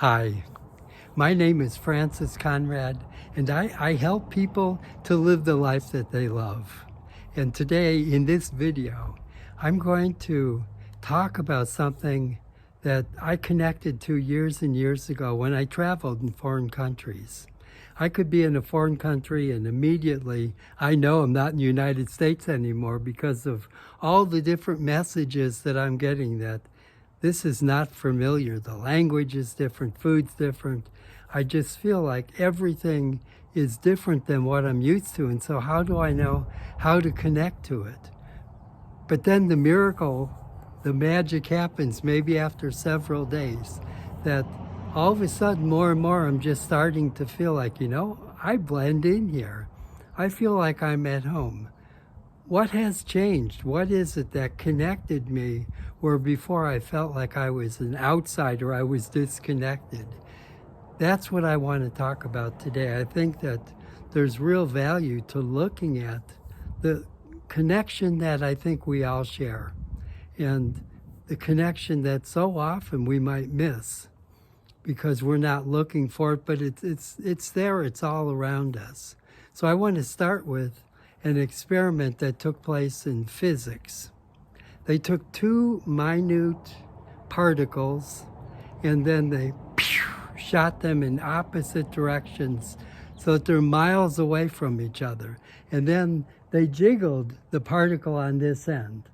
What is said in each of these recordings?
Hi, my name is Francis Conrad, and I help people to live the life that they love. And today, in this video, I'm going to talk about something that I connected to years and years ago when I traveled in foreign countries. I could be in a foreign country and immediately I know I'm not in the United States anymore because of all the different messages that I'm getting that this is not familiar. The language is different, food's different. I just feel like everything is different than what I'm used to. And so how do I know how to connect to it? But then the miracle, the magic happens maybe after several days that all of a sudden more and more I'm just starting to feel like, I blend in here. I feel like I'm at home. What has changed? What is it that connected me where before I felt like I was an outsider, I was disconnected? That's what I want to talk about today. I think that there's real value to looking at the connection that I think we all share and the connection that so often we might miss because we're not looking for it, but it's there, it's all around us. So I want to start with an experiment that took place in physics. They took two minute particles and then they shot them in opposite directions so that they're miles away from each other. And then they jiggled the particle on this end.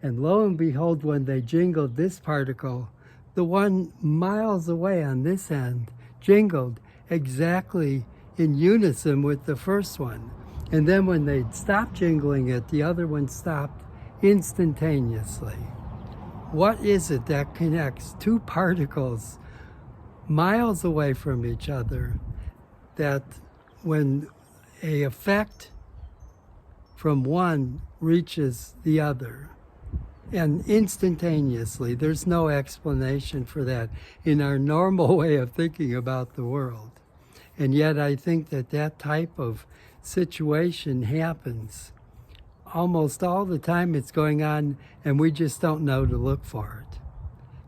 And lo and behold, when they jingled this particle, the one miles away on this end jingled exactly in unison with the first one. And then when they stopped jingling it, the other one stopped instantaneously. What is it that connects two particles miles away from each other that when a effect from one reaches the other and instantaneously, there's no explanation for that in our normal way of thinking about the world. And yet I think that that type of situation happens almost all the time. It's going on and we just don't know to look for it.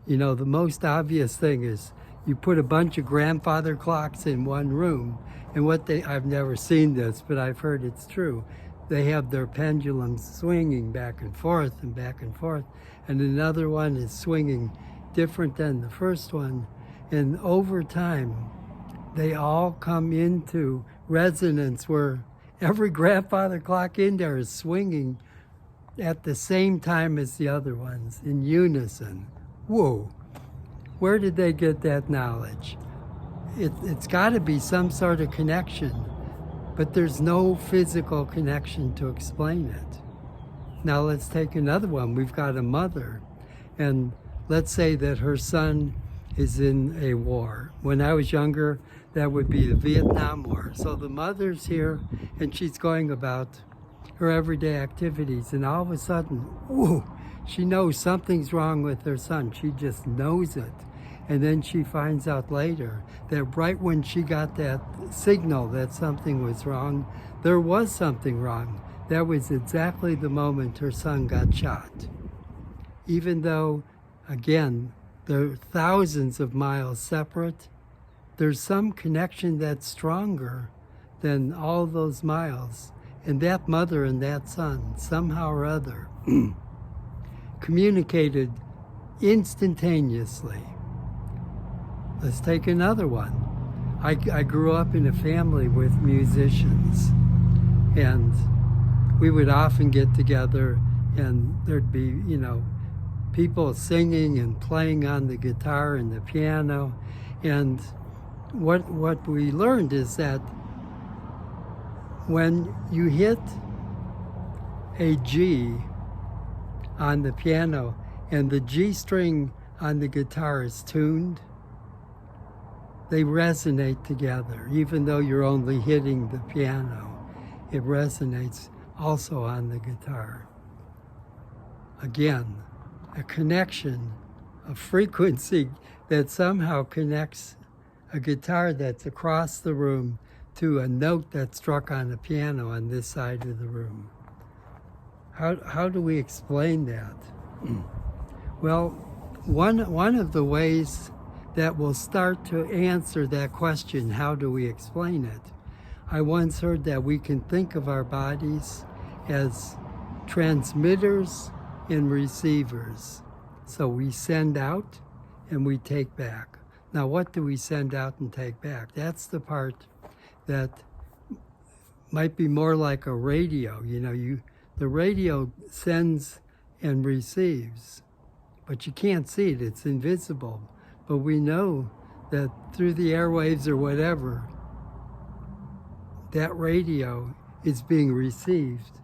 The most obvious thing is you put a bunch of grandfather clocks in one room and I've never seen this, but I've heard it's true. They have their pendulums swinging back and forth, and another one is swinging different than the first one. And over time, they all come into resonance where every grandfather clock in there is swinging at the same time as the other ones, in unison. Whoa, where did they get that knowledge? It's got to be some sort of connection, but there's no physical connection to explain it. Now let's take another one. We've got a mother, and let's say that her son is in a war. When I was younger, that would be the Vietnam War. So the mother's here, and she's going about her everyday activities, and all of a sudden, whoa, she knows something's wrong with her son. She just knows it. And then she finds out later that right when she got that signal that something was wrong, there was something wrong. That was exactly the moment her son got shot. Even though, again, they're thousands of miles separate, there's some connection that's stronger than all those miles. And that mother and that son, somehow or other, communicated instantaneously. Let's take another one. I grew up in a family with musicians, and we would often get together and there'd be, people singing and playing on the guitar and the piano. And what we learned is that when you hit a G on the piano and the G string on the guitar is tuned, they resonate together. Even though you're only hitting the piano, it resonates also on the guitar. Again, a connection, a frequency that somehow connects a guitar that's across the room to a note that's struck on a piano on this side of the room. How do we explain that? Well, one of the ways that will start to answer that question, how do we explain it? I once heard that we can think of our bodies as transmitters and receivers. So we send out and we take back. Now, what do we send out and take back? That's the part that might be more like a radio. The radio sends and receives, but you can't see it, it's invisible. But we know that through the airwaves or whatever, that radio is being received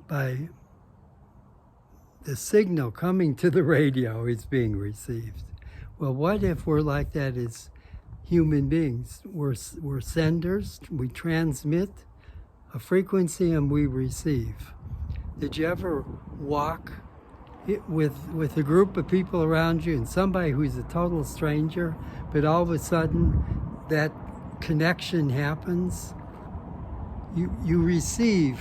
by the signal coming to the radio is being received. Well, what if we're like that as human beings? We're senders, we transmit a frequency and we receive. Did you ever walk with a group of people around you and somebody who's a total stranger, but all of a sudden that connection happens? You receive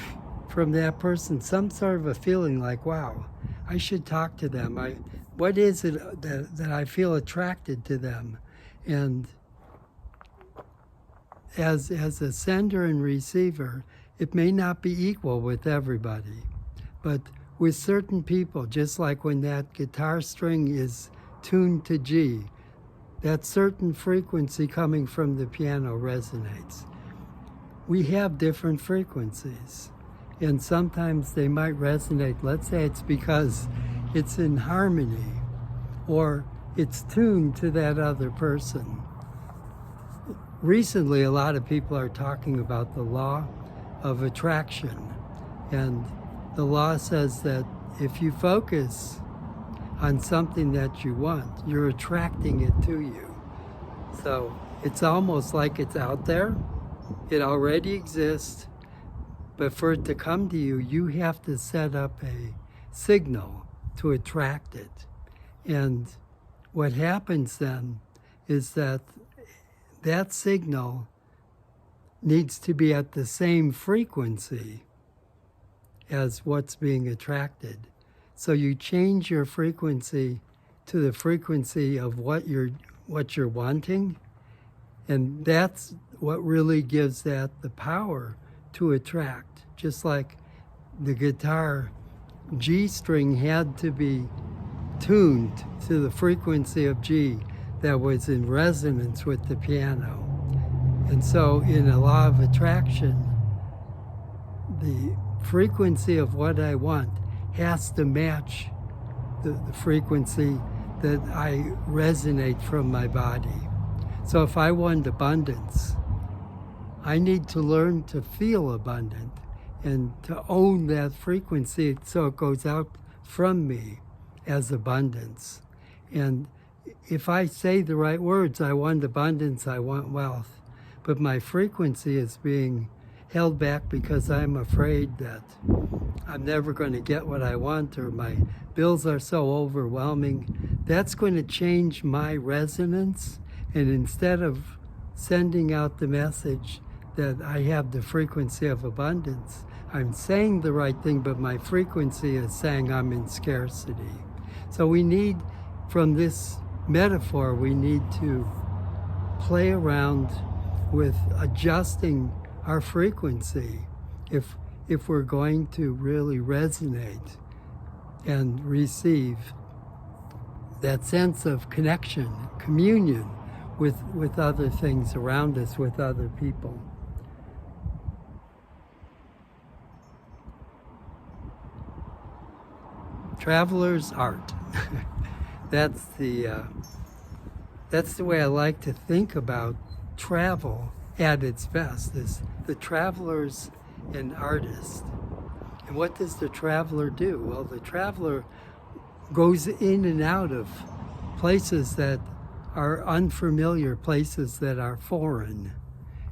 from that person some sort of a feeling like, wow, I should talk to them. What is it that I feel attracted to them? And as a sender and receiver, it may not be equal with everybody, but with certain people, just like when that guitar string is tuned to G, that certain frequency coming from the piano resonates. We have different frequencies, and sometimes they might resonate. Let's say it's because it's in harmony, or it's tuned to that other person. Recently, a lot of people are talking about the law of attraction, and the law says that if you focus on something that you want, you're attracting it to you. So it's almost like it's out there, it already exists, but for it to come to you, you have to set up a signal to attract it. And what happens then is that that signal needs to be at the same frequency as what's being attracted. So you change your frequency to the frequency of what you're wanting, and that's what really gives that the power to attract. Just like the guitar G string had to be tuned to the frequency of G that was in resonance with the piano. And so in a law of attraction, the frequency of what I want has to match the frequency that I resonate from my body. So if I want abundance, I need to learn to feel abundant and to own that frequency so it goes out from me as abundance. And if I say the right words, I want abundance, I want wealth, but my frequency is being held back because I'm afraid that I'm never going to get what I want, or my bills are so overwhelming, that's going to change my resonance. And instead of sending out the message that I have the frequency of abundance, I'm saying the right thing, but my frequency is saying I'm in scarcity. So we need, from this metaphor, we need to play around with adjusting our frequency if we're going to really resonate and receive that sense of connection, communion with other things around us, with other people. Traveler's art. That's the way I like to think about travel at its best, is the traveler's an artist. And what does the traveler do? Well, the traveler goes in and out of places that are unfamiliar, places that are foreign.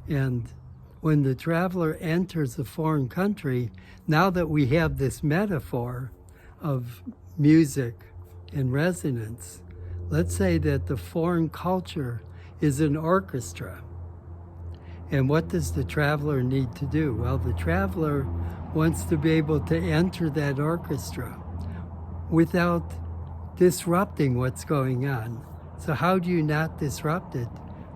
And when the traveler enters a foreign country, now that we have this metaphor of music and resonance, let's say that the foreign culture is an orchestra. And what does the traveler need to do? Well, the traveler wants to be able to enter that orchestra without disrupting what's going on. So how do you not disrupt it?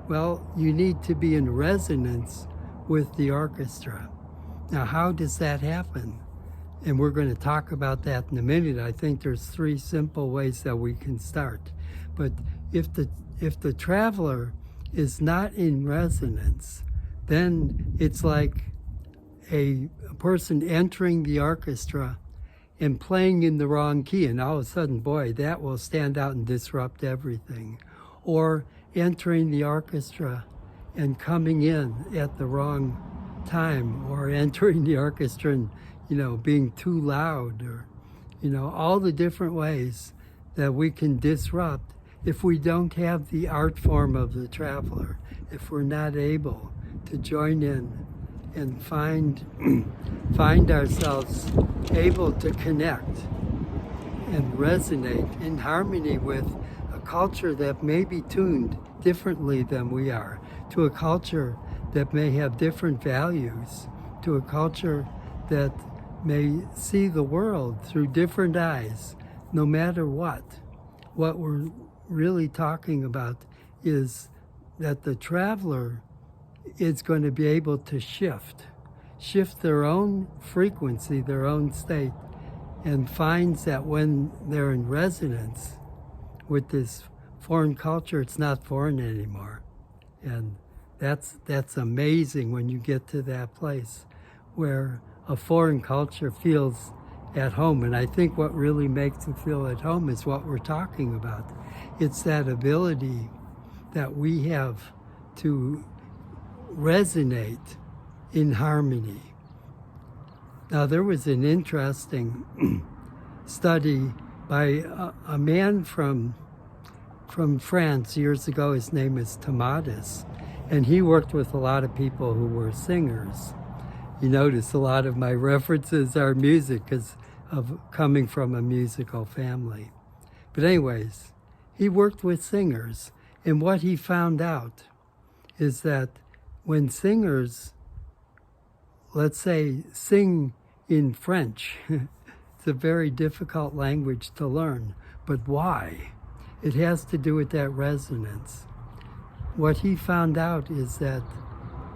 Well, you need to be in resonance with the orchestra. Now, how does that happen? And we're going to talk about that in a minute. I think there's 3 simple ways that we can start. But if the traveler is not in resonance, then it's like a person entering the orchestra and playing in the wrong key, and all of a sudden, boy, that will stand out and disrupt everything. Or entering the orchestra and coming in at the wrong time, or entering the orchestra and, being too loud, or, all the different ways that we can disrupt if we don't have the art form of the traveler, if we're not able to join in and find ourselves able to connect and resonate in harmony with a culture that may be tuned differently than we are, to a culture that may have different values, to a culture that may see the world through different eyes, no matter what. What we're really talking about is that the traveler is going to be able to shift their own frequency, their own state, and finds that when they're in resonance with this foreign culture, it's not foreign anymore. And that's amazing when you get to that place where a foreign culture feels at home. And I think what really makes it feel at home is what we're talking about. It's that ability that we have to resonate in harmony. Now, there was an interesting study by a man from France years ago. His name is Tomatis, and he worked with a lot of people who were singers. You notice a lot of my references are music because of coming from a musical family. But anyways, he worked with singers, and what he found out is that when singers, let's say, sing in French, it's a very difficult language to learn. But why? It has to do with that resonance. What he found out is that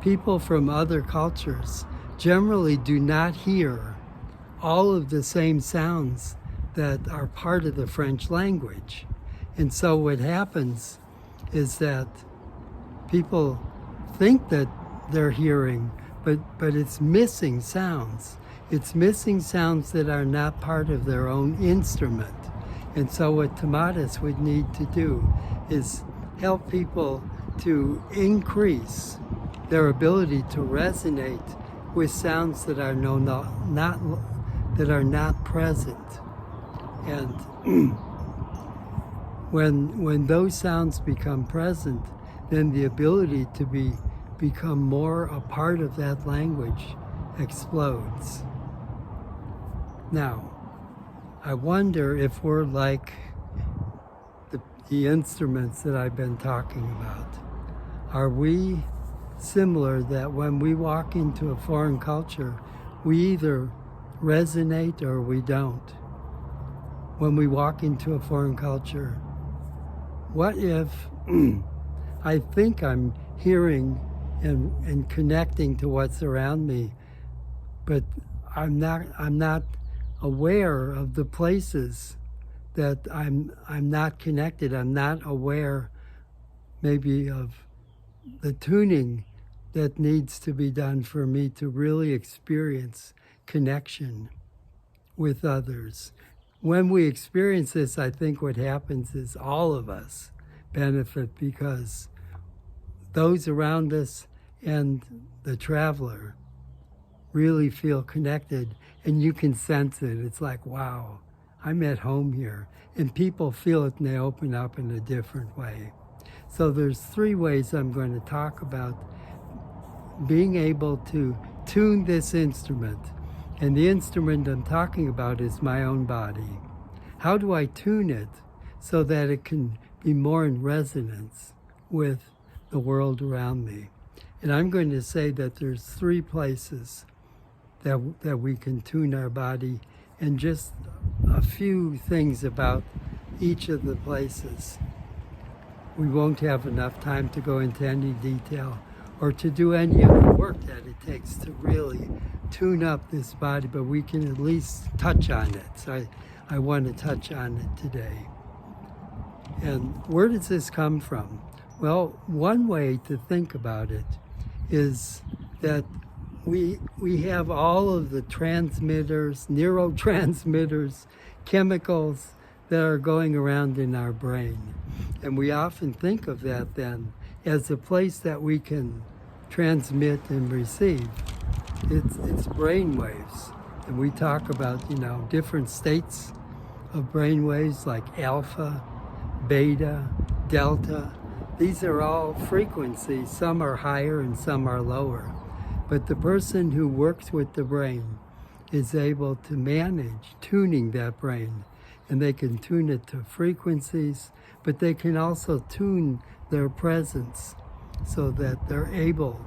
people from other cultures generally do not hear all of the same sounds that are part of the French language. And so what happens is that people think that they're hearing, but it's missing sounds. It's missing sounds that are not part of their own instrument. And so what Tomatis would need to do is help people to increase their ability to resonate with sounds that are not present. And when those sounds become present, then the ability to become more a part of that language explodes. Now, I wonder if we're like the instruments that I've been talking about. Are we similar that when we walk into a foreign culture, we either resonate or we don't? When we walk into a foreign culture, what if I think I'm hearing and connecting to what's around me, but I'm not aware of the places that I'm not connected. I'm not aware maybe of the tuning that needs to be done for me to really experience connection with others. When we experience this, I think what happens is all of us benefit because those around us and the traveler really feel connected, and you can sense it. It's like, wow, I'm at home here. And people feel it and they open up in a different way. So there's 3 ways I'm going to talk about being able to tune this instrument. And the instrument I'm talking about is my own body. How do I tune it so that it can be more in resonance with the world around me? And I'm going to say that there's 3 places that we can tune our body, and just a few things about each of the places. we won't have enough time to go into any detail or to do any of the work that it takes to really tune up this body, but we can at least touch on it. So I want to touch on it today. And where does this come from? Well, one way to think about it is that we have all of the transmitters, neurotransmitters, chemicals that are going around in our brain. And we often think of that then as a place that we can transmit and receive. It's brain waves. And we talk about, different states of brain waves like alpha, beta, delta. These are all frequencies. Some are higher and some are lower. But the person who works with the brain is able to manage tuning that brain. And they can tune it to frequencies, but they can also tune their presence so that they're able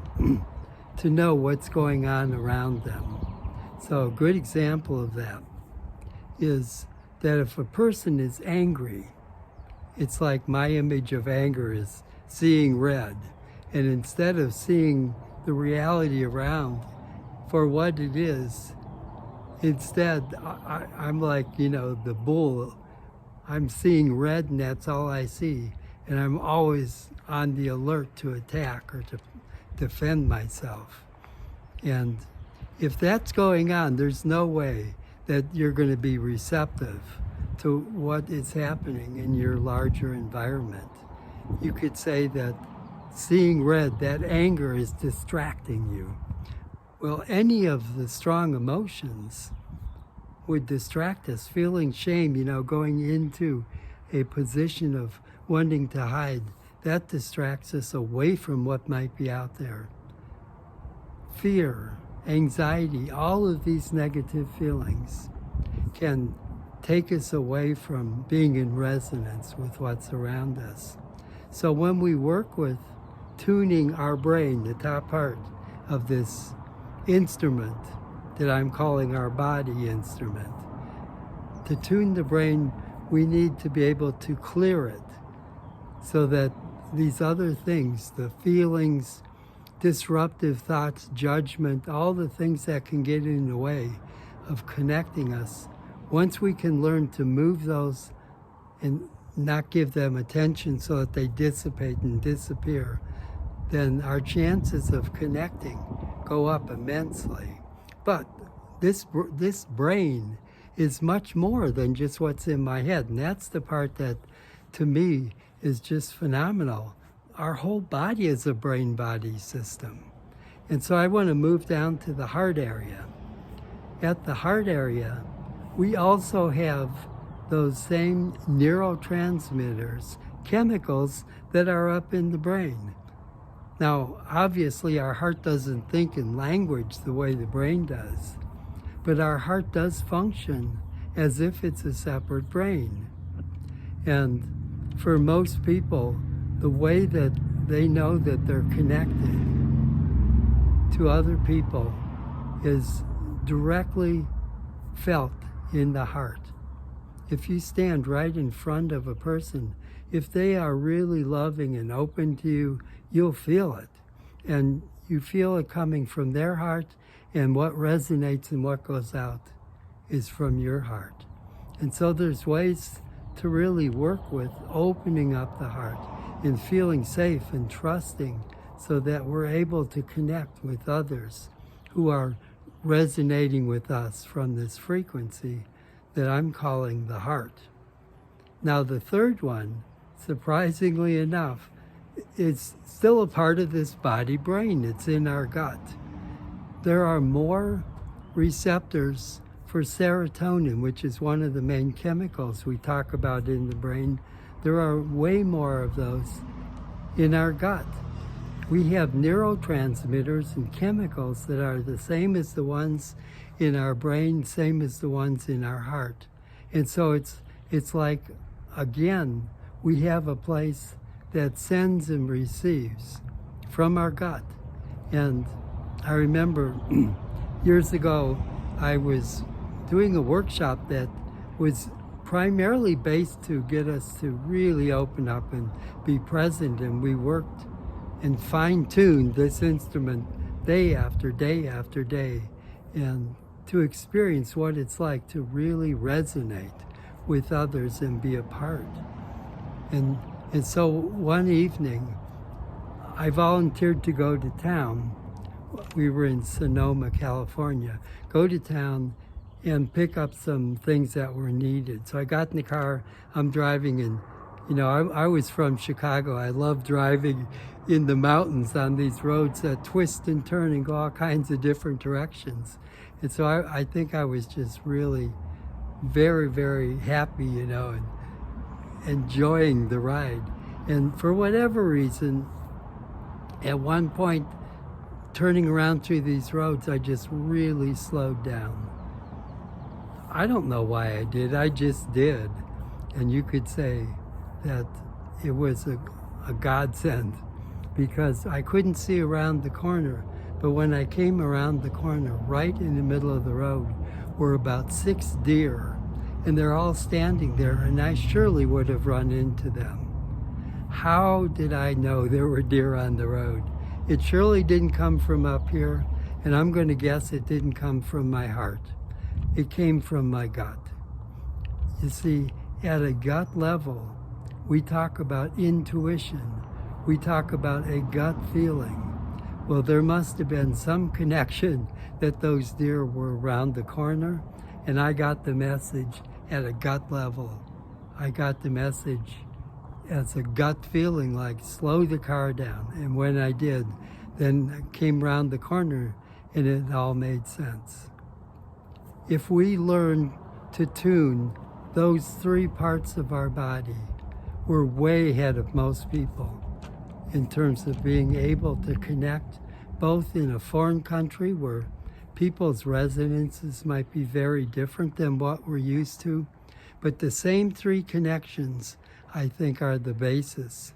to know what's going on around them. So a good example of that is that if a person is angry, it's like my image of anger is seeing red. And instead of seeing the reality around for what it is, instead, I'm like, the bull. I'm seeing red and that's all I see. And I'm always on the alert to attack or to defend myself. And if that's going on, there's no way that you're going to be receptive to what is happening in your larger environment. You could say that seeing red, that anger is distracting you. Well, any of the strong emotions would distract us. Feeling shame, going into a position of wanting to hide, that distracts us away from what might be out there. Fear, anxiety, all of these negative feelings can take us away from being in resonance with what's around us. So when we work with tuning our brain, the top part of this instrument that I'm calling our body instrument, to tune the brain, we need to be able to clear it so that these other things, the feelings, disruptive thoughts, judgment, all the things that can get in the way of connecting us, once we can learn to move those and not give them attention so that they dissipate and disappear, then our chances of connecting go up immensely. But this brain is much more than just what's in my head. And that's the part that, to me, is just phenomenal. Our whole body is a brain-body system. And so I want to move down to the heart area. At the heart area, we also have those same neurotransmitters, chemicals that are up in the brain. Now, obviously, our heart doesn't think in language the way the brain does, but our heart does function as if it's a separate brain. And for most people, the way that they know that they're connected to other people is directly felt in the heart. If you stand right in front of a person, if they are really loving and open to you, you'll feel it. And you feel it coming from their heart, and what resonates and what goes out is from your heart. And so there's ways to really work with opening up the heart and feeling safe and trusting so that we're able to connect with others who are resonating with us from this frequency that I'm calling the heart. Now, the third one, surprisingly enough, is still a part of this body-brain. It's in our gut. There are more receptors for serotonin, which is one of the main chemicals we talk about in the brain. There are way more of those in our gut. We have neurotransmitters and chemicals that are the same as the ones in our brain, same as the ones in our heart. And so it's like, again, we have a place that sends and receives from our gut. And I remember years ago, I was doing a workshop that was primarily based to get us to really open up and be present. And we worked and fine-tuned this instrument day after day after day, and to experience what it's like to really resonate with others and be a part. And so one evening, I volunteered to go to town. We were in Sonoma, California. Go to town and pick up some things that were needed. So I got in the car, I'm driving, and I was from Chicago. I love driving in the mountains on these roads that twist and turn and go all kinds of different directions. And so I think I was just really very, very happy, and enjoying the ride. And for whatever reason, at one point, turning around through these roads, I just really slowed down. I don't know why I did, I just did. And you could say that it was a godsend, because I couldn't see around the corner. But when I came around the corner, right in the middle of the road, were about 6 deer, and they're all standing there, and I surely would have run into them. How did I know there were deer on the road? It surely didn't come from up here, and I'm going to guess it didn't come from my heart. It came from my gut. You see, at a gut level, we talk about intuition. We talk about a gut feeling. Well, there must have been some connection that those deer were around the corner, and I got the message at a gut level. I got the message as a gut feeling, like slow the car down. And when I did, then I came around the corner and it all made sense. If we learn to tune those 3 parts of our body, we're way ahead of most people in terms of being able to connect, both in a foreign country where people's resonances might be very different than what we're used to, but the same 3 connections, I think, are the basis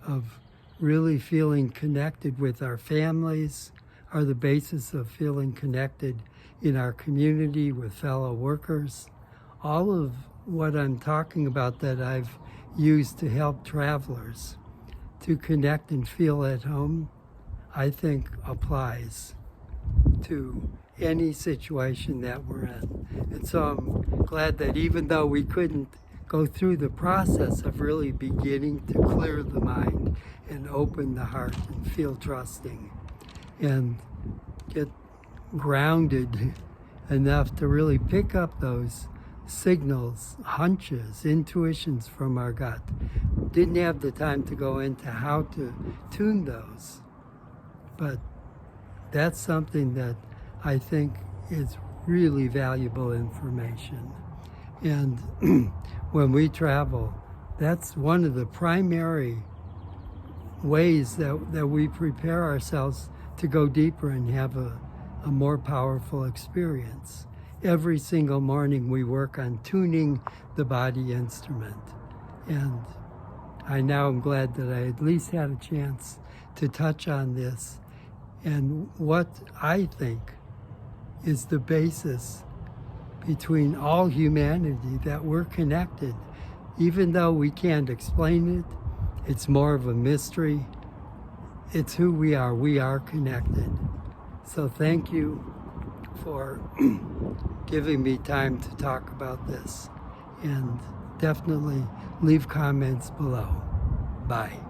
of really feeling connected with our families, are the basis of feeling connected in our community with fellow workers. All of what I'm talking about that I've used to help travelers to connect and feel at home, I think applies to any situation that we're in. And so I'm glad that even though we couldn't go through the process of really beginning to clear the mind and open the heart and feel trusting and get grounded enough to really pick up those signals, hunches, intuitions from our gut. Didn't have the time to go into how to tune those, but that's something that I think is really valuable information. And when we travel, that's one of the primary ways that we prepare ourselves to go deeper and have a more powerful experience. Every single morning we work on tuning the body instrument. And I now am glad that I at least had a chance to touch on this and what I think is the basis between all humanity, that we're connected. Even though we can't explain it, it's more of a mystery. It's who we are connected. So thank you for giving me time to talk about this, and definitely leave comments below. Bye.